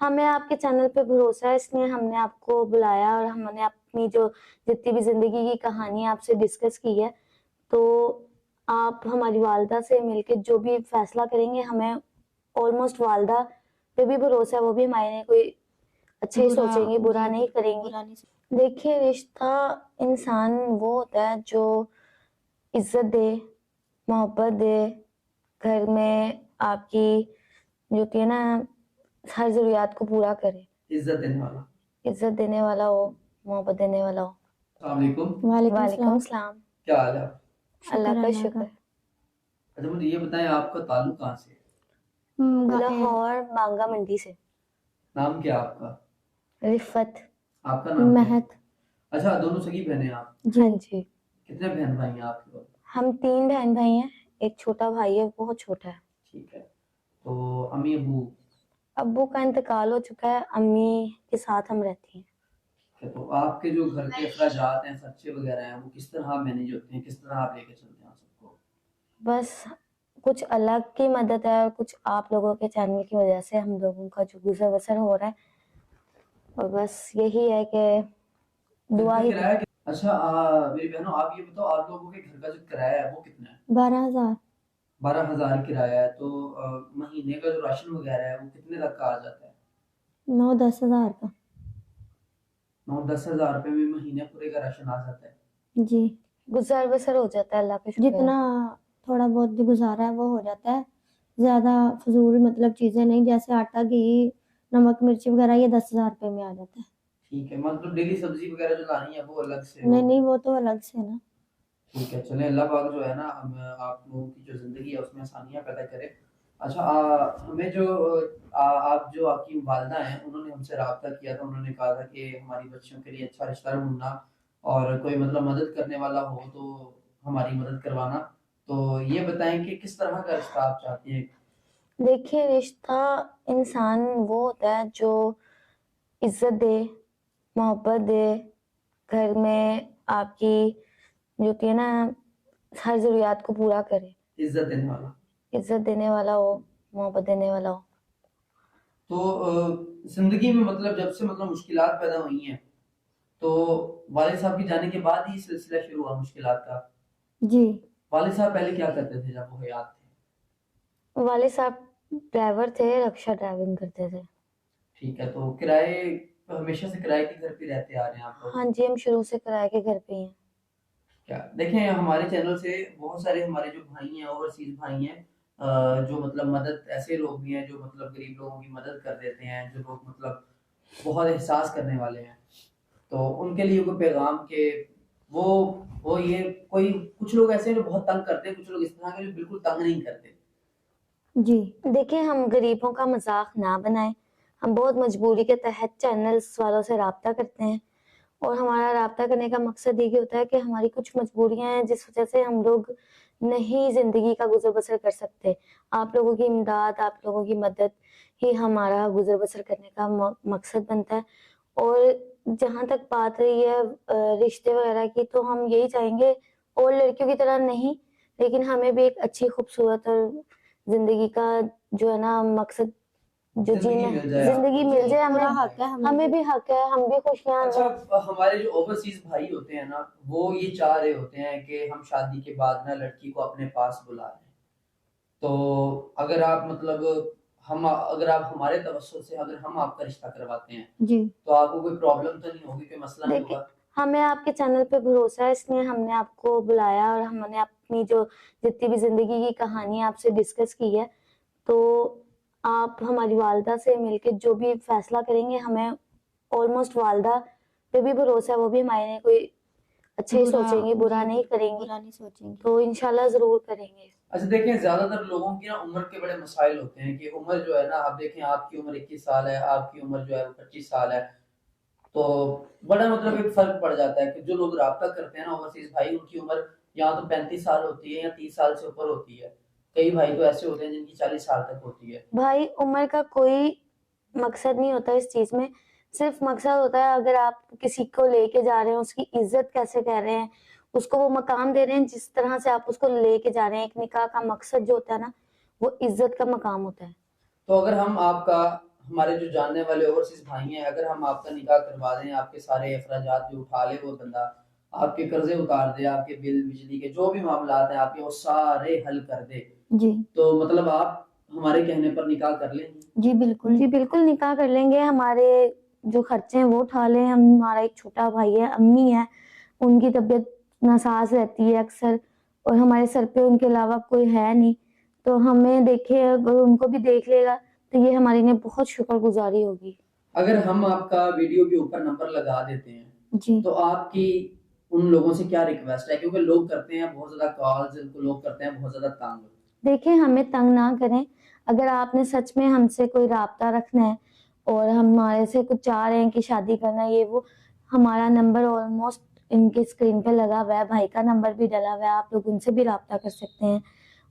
ہمیں آپ کے چینل پہ بھروسہ ہے، اس لیے ہم نے آپ کو بلایا اور ہم نے اپنی جو جتنی بھی زندگی کی کہانی آپ سے ڈسکس کی ہے، تو آپ ہماری والدہ سے مل کے جو بھی فیصلہ کریں گے، ہمیں آلموسٹ والدہ پہ بھی بھروسہ ہے، وہ بھی ہمارے لیے کوئی اچھا ہی سوچیں گے، برا نہیں کریں گے۔ دیکھیے، رشتہ انسان وہ ہوتا ہے جو عزت دے، محبت دے، گھر میں آپ کی جو کہ نا ہر ضروریات کو پورا کرے، عزت دینے والا ہو، محبت دینے والا ہو۔ السلام علیکم۔ وعلیکم السلام۔ کیا حال ہے آپ؟ اللہ کا شکر۔ اچھا مجھے یہ بتائیں آپ کا تعلق کہاں سے ہے؟ لاہور مانگا منڈی سے۔ نام کیا آپ کا؟ رفت۔ آپ کا نام مہک۔ اچھا دونوں سگی بہنیں آپ؟ ہاں جی۔ کتنے بہن بھائی ہیں آپ کے؟ ہم 3 بہن بھائی ہیں، ایک چھوٹا بھائی ہے، بہت چھوٹا ہے۔ ٹھیک ہے، تو امی ابو کا انتقال ہو چکا ہے، امی کے ساتھ ہم رہتی ہیں۔ تو آپ کے جو گھر کے اخراجات ہیں، خرچے وغیرہ ہیں، وہ کس طرح مینیج ہوتے ہیں؟ کس طرح آپ لے کے چلتے ہیں سب کو؟ بس کچھ الگ کی مدد ہے اور کچھ آپ لوگوں کے چینل کی وجہ سے ہم لوگوں کا جو گزر بسر ہو رہا ہے، اور بس یہی ہے کہ دعا ہی۔ اچھا میری بہنوں، آپ یہ بتاؤ، آپ لوگوں کے گھر کا جو کرایہ ہے وہ کتنا ہے؟ 12,000۔ 12,000 کرایہ ہے، تو مہینے کا جو راشن وغیرہ ہے وہ کتنے تک کا آ جاتا ہے؟ 9-10 ہزار کا۔ 9-10 ہزار روپے میں مہینے پورے کا راشن آ جاتا ہے؟ جی، گزر بسر ہو جاتا ہے، اللہ کا شکر ہے۔ جتنا تھوڑا بہت بھی گزارا ہے وہ ہو جاتا ہے، زیادہ فضول مطلب چیزیں نہیں، جیسے آٹا گھی نمک مرچی وغیرہ، یہ 10,000 روپے میں آ جاتا ہے۔ ٹھیک ہے، مطلب ڈیلی سبزی وغیرہ جو لانی ہے وہ الگ سے؟ نہیں وہ تو الگ سے نا۔ ٹھیک ہے، چلیں اللہ پاک جو ہے نا آپ لوگوں کی جو زندگی ہے اس میں آسانیاں پیدا کرے۔ اچھا ہمیں جو آپ کی والدہ ہیں، انہوں نے ہم سے رابطہ کیا تھا، انہوں نے کہا تھا کہ ہماری بچیوں کے لیے اچھا رشتہ ڈھونڈنا اور کوئی مطلب مدد کرنے والا ہو تو ہماری مدد کروانا، تو یہ بتائیں کہ کس طرح کا رشتہ آپ چاہتی ہیں؟ دیکھیے، رشتہ انسان وہ ہوتا ہے جو عزت دے، محبت دے، گھر میں آپ کی جو کہ نا ہر ضروریات کو پورا کرے، عزت دینے والا ہو، محبت دینے والا ہو۔ تو زندگی میں مطلب جب سے مطلب مشکلات پیدا ہوئی ہیں تو والد صاحب کی جانے کے بعد ہی سلسلہ شروع ہوا مشکلات کا؟ جی۔ والد صاحب پہلے کیا کرتے تھے جب وہ حیات تھے؟ والد صاحب ڈرائیور تھے، رکشہ ڈرائیونگ کرتے تھے۔ ٹھیک ہے، تو کرائے ہمیشہ سے کرائے کے گھر پہ رہتے آ رہے ہیں آپ لوگ؟ ہاں جی، ہم شروع سے کرائے کے گھر پہ ہیں۔ کیا دیکھیں، ہمارے چینل سے بہت سارے ہمارے جو بھائی ہیں، اوورسیز بھائی ہیں، جو مطلب مدد، ایسے لوگ بھی ہیں جو مطلب غریب لوگوں کی مدد کر دیتے ہیں، جو لوگ مطلب بہت احساس کرنے والے ہیں، تو ان کے لیے کوئی پیغام کہ وہ یہ کوئی کچھ لوگ ایسے ہیں جو بہت تنگ کرتے ہیں، کچھ لوگ اس طرح کے جو بالکل تنگ نہیں کرتے۔ جی دیکھیں، ہم غریبوں کا مذاق نہ بنائیں، ہم بہت مجبوری کے تحت چینلز والوں سے رابطہ کرتے ہیں، اور ہمارا رابطہ کرنے کا مقصد یہ ہوتا ہے کہ ہماری کچھ مجبوریاں ہیں جس وجہ سے ہم لوگ نہیں زندگی کا گزر بسر کر سکتے۔ آپ لوگوں کی امداد، آپ لوگوں کی مدد ہی ہمارا گزر بسر کرنے کا مقصد بنتا ہے۔ اور جہاں تک بات رہی ہے رشتے وغیرہ کی، تو ہم یہی چاہیں گے، اور لڑکیوں کی طرح نہیں، لیکن ہمیں بھی ایک اچھی خوبصورت اور زندگی کا جو ہے نا مقصد جو زندگی مل جائے، ہمیں بھی حق ہے، ہم بھی خوشیاں۔ اچھا ہمارے جو اوورسیز بھائی ہوتے ہیں نا، وہ یہ چاہ رہے ہوتے ہیں کہ ہم شادی کے بعد نا لڑکی کو اپنے پاس بلا لیں، تو اگر آپ مطلب اگر آپ ہمارے توسط سے اگر ہم آپ کا رشتہ کرواتے ہیں جی، تو آپ کو کوئی پرابلم تو نہیں ہوگی، کوئی مسئلہ نہیں ہوگا؟ ہمیں آپ کے چینل پہ بھروسہ ہے، اس لیے ہم نے آپ کو بلایا اور ہم نے اپنی جو جتنی بھی زندگی کی کہانی آپ سے ڈسکس کی ہے، تو آپ ہماری والدہ سے مل کے جو بھی فیصلہ کریں گے، ہمیں آلموسٹ والدہ پہ بھی بھروسہ ہے، وہ بھی ہمارے لیے کوئی اچھا ہی سوچیں گے، برا نہیں کریں گے، تو انشاءاللہ ضرور کریں گے۔ اچھا دیکھیں، زیادہ تر لوگوں کی نا عمر کے بڑے مسائل ہوتے ہیں کہ عمر جو ہے نا، آپ دیکھیں آپ کی عمر 21 سال ہے، آپ کی عمر جو ہے 25 سال ہے، تو بڑا مطلب ایک فرق پڑ جاتا ہے کہ جو لوگ رابطہ کرتے ہیں نا اوورسیز بھائی، ان کی عمر یا تو 35 سال ہوتی ہے یا 30 سال سے اوپر ہوتی ہے، کئی بھائی تو ایسے ہوتے ہیں جن کی 40 سال تک ہوتی ہے۔ بھائی عمر کا کوئی مقصد نہیں ہوتا اس چیز میں، صرف مقصد ہوتا ہے اگر آپ کسی کو لے کے جا رہے ہیں، اس کی عزت کیسے کر رہے ہیں، اس کو وہ مقام دے رہے ہیں جس طرح سے آپ اس کو لے کے جا رہے ہیں۔ ایک نکاح کا مقصد جو ہوتا ہے نا، وہ عزت کا مقام ہوتا ہے۔ تو اگر ہم آپ کا ہمارے جو جاننے والے اوورسیز بھائی ہیں، اگر ہم آپ کا نکاح کروا دیں، آپ کے سارے اخراجات جو اٹھا لے وہ بندہ، آپ کے قرضے اتار دے، آپ کے بل بجلی کے جو بھی معاملات ہیں آپ کے وہ سارے حل کر دے، جی تو مطلب آپ ہمارے کہنے پر نکاح کر لیں گے؟ جی بالکل نکاح کر لیں گے. ہمارے جو خرچے ہیں وہ اٹھا لیں. ہمارا ایک چھوٹا بھائی ہے, امی ہے, ان کی طبیعت ناساز رہتی ہے اکثر, اور ہمارے سر پہ ان کے علاوہ کوئی ہے نہیں, تو ہمیں دیکھے اگر ان کو بھی دیکھ لے گا تو یہ ہمارے لیے بہت شکر گزاری ہوگی. اگر ہم آپ کا ویڈیو کے اوپر نمبر لگا دیتے ہیں جی تو آپ کی ان لوگوں سے کیا ریکویسٹ ہے؟ کیونکہ لوگ کرتے ہیں بہت زیادہ کالز, لوگ کرتے ہیں بہت زیادہ تنگ. دیکھیں ہمیں تنگ نہ کریں. اگر آپ نے سچ میں ہم سے کوئی رابطہ رکھنا ہے اور ہمارے سے کچھ چاہ رہے ہیں کہ شادی کرنا ہے, یہ وہ, ہمارا نمبر آلموسٹ ان کے اسکرین پہ لگا ہوا ہے, بھائی کا نمبر بھی ڈلا ہوا ہے, آپ لوگ ان سے بھی رابطہ کر سکتے ہیں,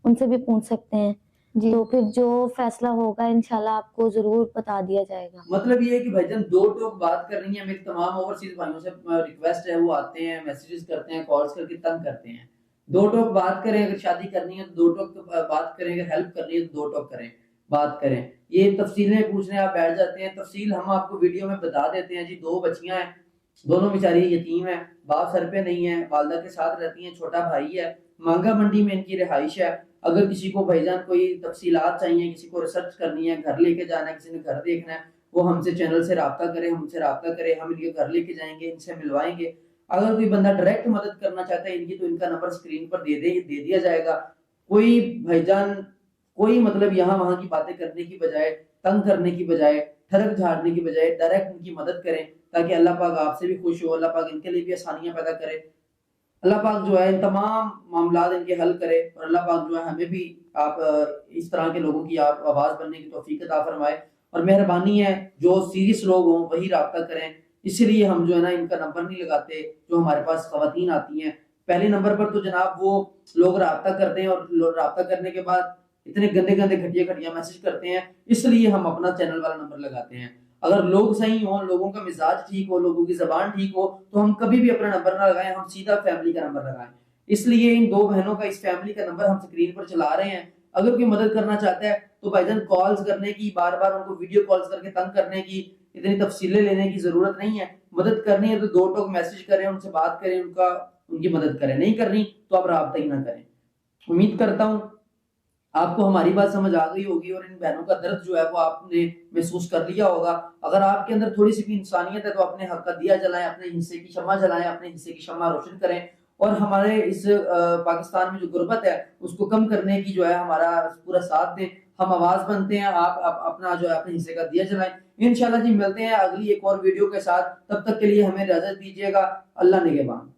ان سے بھی پوچھ سکتے ہیں. جی تو پھر جو فیصلہ ہوگا انشاءاللہ آپ کو ضرور بتا دیا جائے گا. مطلب یہ ہے کہ بھائی جان دو ٹوک بات کر رہی ہیں, میری تمام اوورسیز بھائیوں سے ریکویسٹ ہے, وہ آتے ہیں میسیجز کرتے ہیں, کالز کر کے تنگ کرتے ہیں. دو ٹوک بات کریں, اگر شادی کرنی ہے تو دو ٹوک بات کریں, اگر ہیلپ کرنی ہے تو دو ٹوک کریں, بات کریں. یہ تفصیلیں پوچھنے آپ بیٹھ جاتے ہیں, تفصیل ہم آپ کو ویڈیو میں بتا دیتے ہیں. جی 2 بچیاں ہیں, دونوں بیچاری یتیم ہیں, باپ سر پہ نہیں ہے, والدہ کے ساتھ رہتی ہیں, چھوٹا بھائی ہے, مانگا منڈی میں ان کی رہائش ہے. اگر کسی کو بھائی جان کوئی تفصیلات چاہیے, کسی کو ریسرچ کرنی ہے, گھر لے کے جانا ہے, کسی نے گھر دیکھنا ہے, وہ ہم سے چینل سے رابطہ کرے, ہم سے رابطہ کرے, ہم ان کے گھر لے کے جائیں گے, ان سے ملوائیں گے. اگر کوئی بندہ ڈائریکٹ مدد کرنا چاہتا ہے ان کی, تو ان کا نمبر اسکرین پر دے دیا جائے گا. کوئی بھائی جان کوئی مطلب یہاں وہاں کی باتیں کرنے کی بجائے, تنگ کرنے کی بجائے, ٹھڑک جھاڑنے کی بجائے ڈائریکٹ ان کی مدد کریں, تاکہ اللہ پاک آپ سے بھی خوش ہو, اللہ پاک ان کے لیے بھی آسانیاں پیدا کرے, اللہ پاک جو ہے ان تمام معاملات ان کے حل کرے, اور اللہ پاک جو ہے ہمیں بھی آپ اس طرح کے لوگوں کی آپ آواز بننے کی توفیق عطا فرمائے. اور مہربانی ہے جو سیریس لوگ ہوں وہی رابطہ کریں, اس لیے ہم جو ہے نا ان کا نمبر نہیں لگاتے. جو ہمارے پاس خواتین آتی ہیں پہلے نمبر پر, تو جناب وہ لوگ رابطہ کرتے ہیں, اور رابطہ کرنے کے بعد اتنے گندے گندے گھٹیا میسج کرتے ہیں, اس لیے ہم اپنا چینل والا نمبر لگاتے ہیں. اگر لوگ صحیح ہوں, لوگوں کا مزاج ٹھیک ہو, لوگوں کی زبان ٹھیک ہو, تو ہم کبھی بھی اپنا نمبر نہ لگائیں, ہم سیدھا فیملی کا نمبر لگائیں. اس لیے ان 2 بہنوں کا اس فیملی کا نمبر ہم اسکرین پر چلا رہے ہیں. اگر کوئی مدد کرنا چاہتا ہے تو بھائی جان کالز کرنے کی, بار بار ان کو ویڈیو کالز کر کے تنگ کرنے کی, اتنی تفصیلیں لینے کی ضرورت نہیں ہے. مدد کرنی ہے تو 2 ٹوک میسج کریں, ان سے بات کریں, ان کی مدد کریں. نہیں کرنی تو آپ رابطہ ہی نہ کریں. امید کرتا ہوں آپ کو ہماری بات سمجھ آ گئی ہوگی, اور ان بہنوں کا درد جو ہے وہ آپ نے محسوس کر لیا ہوگا. اگر آپ کے اندر تھوڑی سی بھی انسانیت ہے تو اپنے حق کا دیا جلائیں, اپنے حصے کی شمع جلائیں, اپنے حصے کی شمع روشن کریں, اور ہمارے اس پاکستان میں جو غربت ہے اس کو کم کرنے کی جو ہے ہمارا پورا ساتھ دیں. ہم آواز بنتے ہیں, آپ اپنا جو ہے اپنے حصے کا دیا جلائیں. انشاءاللہ جی ملتے ہیں اگلی ایک اور ویڈیو کے ساتھ, تب تک کے لیے ہمیں اجازت دیجیے گا. اللہ نگہبان.